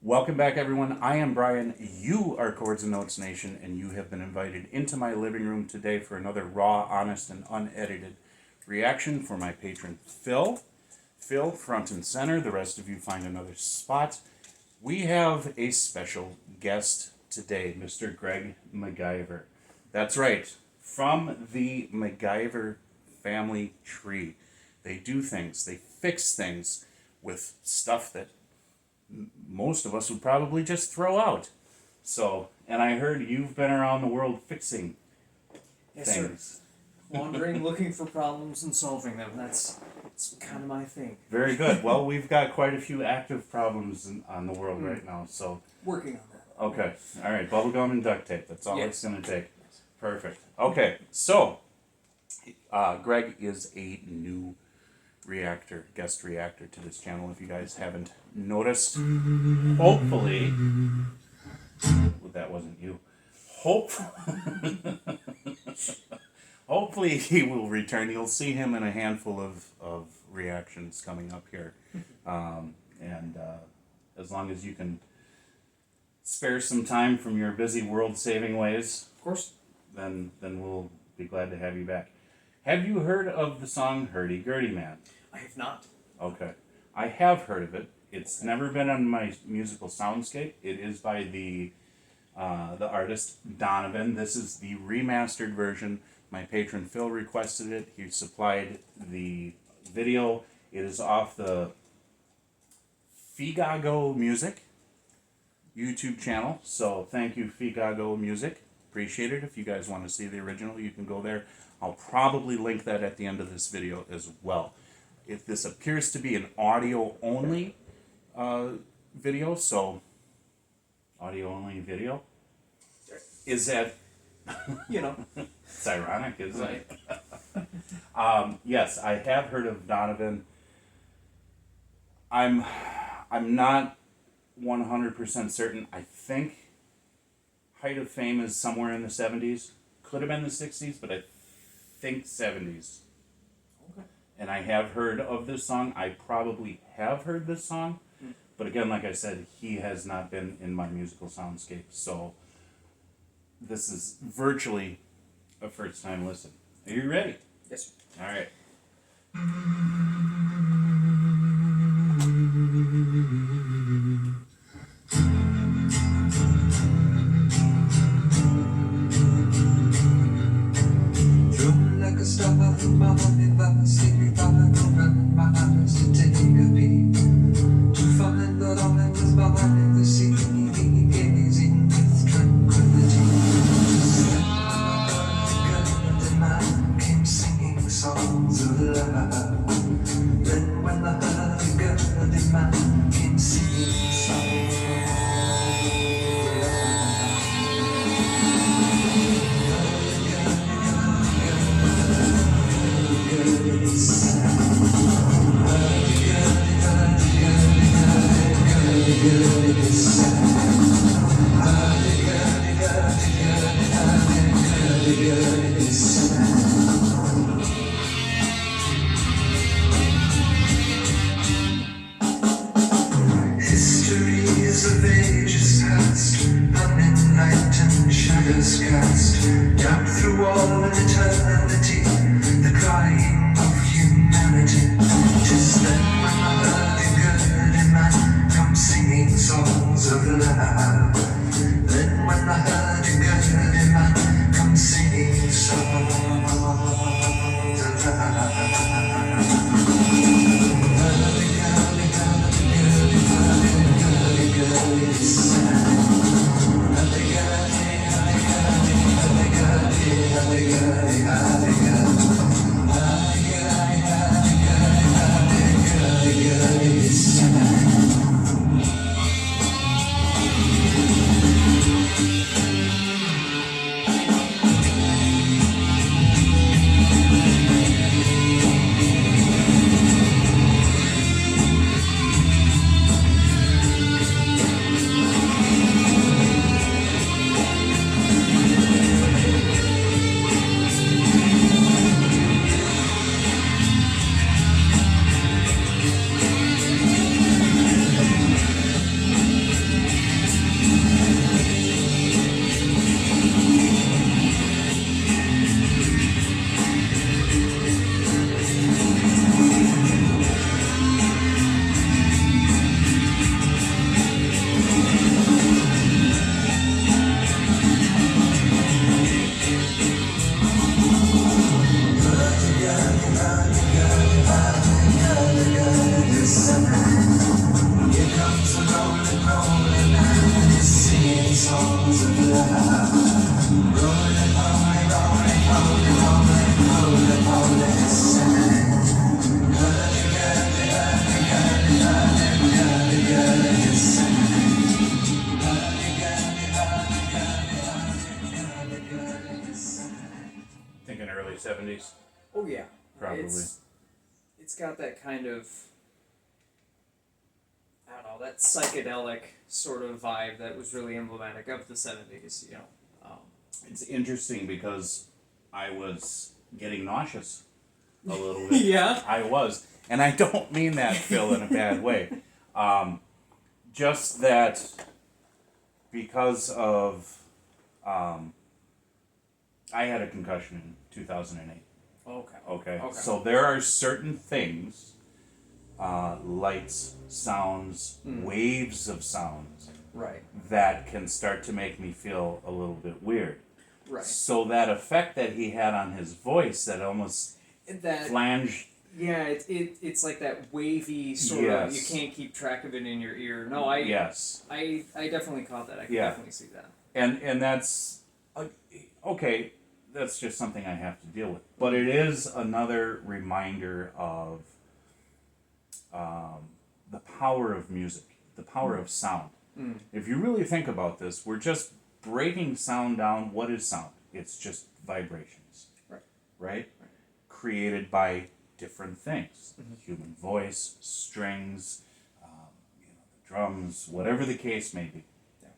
Welcome back, everyone. I am Brian. You are Chords and Notes Nation, and you have been invited into my living room today for another raw, honest, and unedited reaction for my patron Phil. Phil, front and center. The rest of you find another spot. We have a special guest today, Mr. Greg MacGyver. That's right, from the MacGyver family tree. They do things, they fix things with stuff that most of us would probably just throw out. So, and I heard you've been around the world fixing things. Sir. Wandering, looking for problems and solving them. That's kind of my thing. Very good. Well, we've got quite a few active problems on the world right now. So working on that. Okay. All right. Bubblegum and duct tape. That's all it's going to take. Yes. Perfect. Okay. So, Greg is a new guest reactor to this channel. If you guys haven't noticed, hopefully, well, that wasn't you. Hopefully he will return. You'll see him in a handful of reactions coming up here, and as long as you can spare some time from your busy world-saving ways, of course, then we'll be glad to have you back. Have you heard of the song Hurdy, Gurdy Man? I have not. Okay. I have heard of it. It's never been on my musical soundscape. It is by the artist Donovan. This is the remastered version. My patron Phil requested it. He supplied the video. It is off the Figago Music YouTube channel. So thank you, Figago Music. Appreciate it. If you guys want to see the original, you can go there. I'll probably link that at the end of this video as well. If this appears to be an audio-only video, so audio-only video, is that, it's ironic, isn't it? Yes, I have heard of Donovan. I'm not 100% certain. I think height of fame is somewhere in the 70s. Could have been the 60s, but I think 70s. Okay. And I have heard of this song. I probably have heard this song. But again, like I said, he has not been in my musical soundscape. So this is virtually a first time listen. Are you ready? Yes, sir. All right. Like a star in my heart, sleeping by my eyes to take a peek, to find that I was by the sea, gazing with tranquility. Just then the man came singing songs of love. Then when the hurdy-gurdy man came singing songs of love. Histories of ages past, unenlightened shadows cast down through all eternity, the crying of humanity. Just then when the hurdy-gurdy man comes singing songs of love. Then when the hurdy-gurdy man comes singing songs of love. '70s. Oh yeah, Probably. It's got that kind of, I don't know, that psychedelic sort of vibe that was really emblematic of the '70s. It's interesting because I was getting nauseous a little bit. Yeah. I was. And I don't mean that, Phil, in a bad way. Just that because of, I had a concussion in 2008. Okay. Okay. Okay. So there are certain things, lights, sounds, waves of sounds, Right. that can start to make me feel a little bit weird. Right. So that effect that he had on his voice, that almost That. flange. Yeah, it's like that wavy sort of. You Yes. can't keep track of it in your ear. No, Yes. I definitely caught that. I can Yeah. definitely see that. And that's okay. That's just something I have to deal with. But it is another reminder of the power of music, the power of sound. If you really think about this, we're just breaking sound down. What is sound? It's just vibrations, Right. right? Created by different things: human voice, strings, the drums, whatever the case may be. Yeah.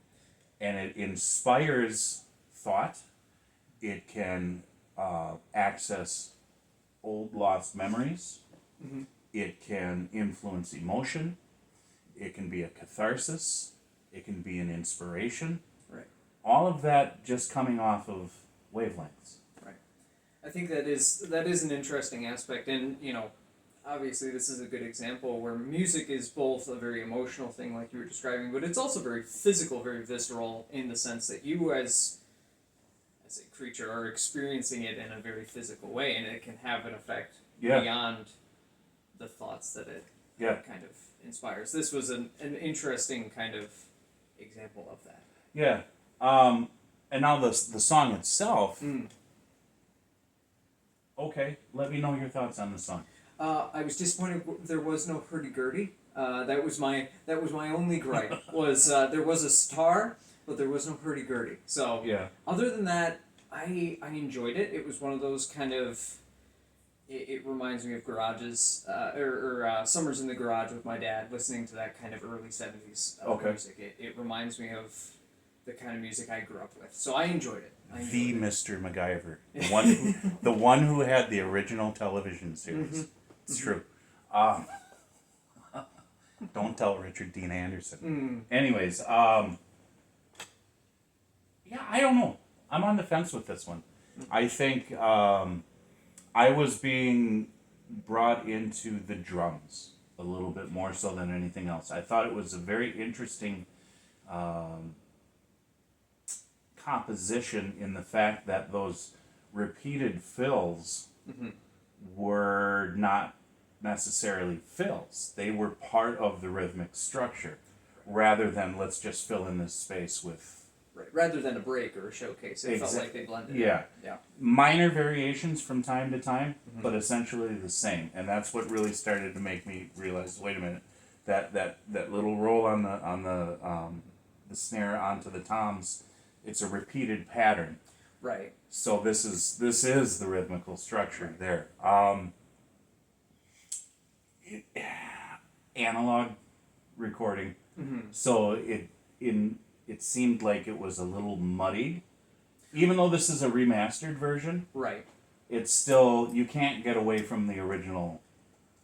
And it inspires thought. It can access old lost memories. It can influence emotion. It can be a catharsis. It can be an inspiration. Right. All of that just coming off of wavelengths. Right. I think that is an interesting aspect, and obviously this is a good example where music is both a very emotional thing, like you were describing, but it's also very physical, very visceral, in the sense that you as a creature are experiencing it in a very physical way, and it can have an effect Yeah. beyond the thoughts that it Yeah. kind of inspires. This was an interesting kind of example of that. Yeah. And now the song itself. Okay, let me know your thoughts on the song. I was disappointed there was no hurdy-gurdy. That was my only gripe. Was there was a star, but there was no hurdy-gurdy. So Yeah. other than that, I enjoyed it. It was one of those kind of. It reminds me of garages or summers in the garage with my dad, listening to that kind of early '70s Okay. music. It reminds me of the kind of music I grew up with. So I enjoyed it. The Mr. MacGyver, the one who had the original television series. It's true. Don't tell Richard Dean Anderson. Anyways, yeah, I don't know. I'm on the fence with this one. I think I was being brought into the drums a little bit more so than anything else. I thought it was a very interesting composition in the fact that those repeated fills were not necessarily fills. They were part of the rhythmic structure rather than let's just fill in this space with... Right. Rather than a break or a showcase, it felt like they blended. Yeah. Yeah. Minor variations from time to time, but essentially the same. And that's what really started to make me realize, wait a minute, that little roll on the snare onto the toms, it's a repeated pattern. Right. So this is the rhythmical structure there. Analog recording. So it seemed like it was a little muddy. Even though this is a remastered version, Right. it's still, you can't get away from the original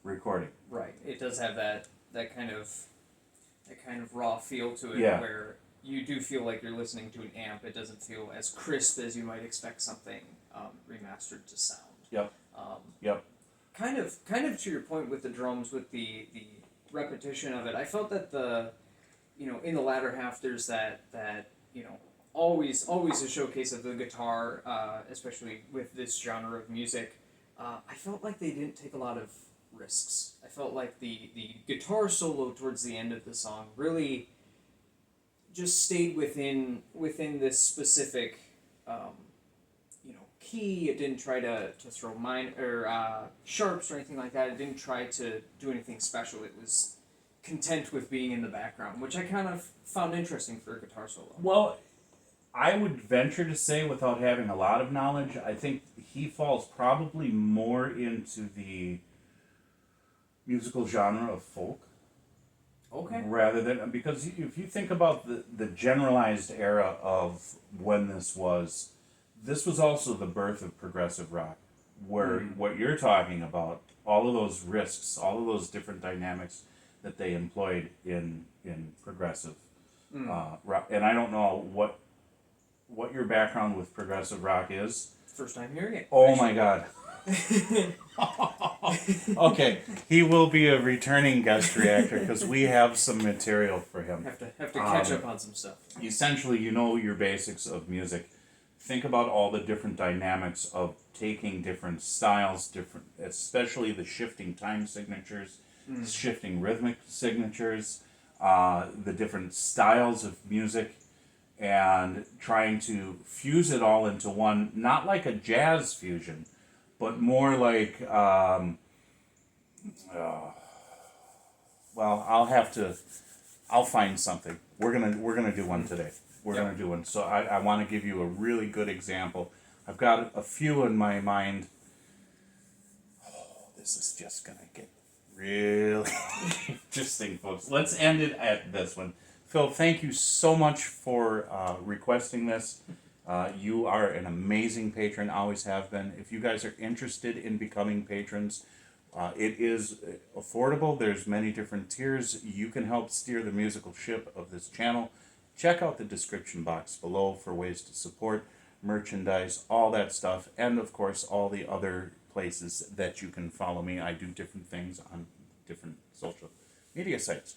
recording. Right. It does have that kind of raw feel to it, Yeah. where you do feel like you're listening to an amp. It doesn't feel as crisp as you might expect something remastered to sound. Yep. Yep. Kind of to your point with the drums, with the repetition of it, I felt that in the latter half there's that always a showcase of the guitar, especially with this genre of music. I felt like they didn't take a lot of risks. I felt like the guitar solo towards the end of the song really just stayed within this specific key. It didn't try to throw minor or sharps or anything like that. It didn't try to do anything special. It was content with being in the background, which I kind of found interesting for a guitar solo. Well, I would venture to say, without having a lot of knowledge, I think he falls probably more into the musical genre of folk. Okay. Rather than, because if you think about the generalized era of when this was also the birth of progressive rock, where what you're talking about, all of those risks, all of those different dynamics that they employed in progressive rock. And I don't know what your background with progressive rock is. First time hearing it. Oh my God. Okay, he will be a returning guest reactor because we have some material for him. Have to catch up on some stuff. Essentially, you know your basics of music. Think about all the different dynamics of taking different styles, especially the shifting time signatures, shifting rhythmic signatures, the different styles of music, and trying to fuse it all into one, not like a jazz fusion, but more like, well, I'll find something. We're gonna do one today. We're gonna do one. So I want to give you a really good example. I've got a few in my mind. Oh, this is just gonna get really interesting, folks. Let's end it at this one. Phil, thank you so much for requesting this. You are an amazing patron, always have been. If you guys are interested in becoming patrons, it is affordable. There's many different tiers. You can help steer the musical ship of this channel. Check out the description box below for ways to support, merchandise, all that stuff, and of course all the other places that you can follow me. I do different things on different social media sites.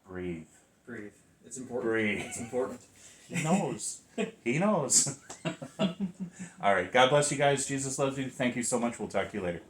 Breathe. Breathe. It's important. Breathe. It's important. He knows. He knows. All right. God bless you guys. Jesus loves you. Thank you so much. We'll talk to you later.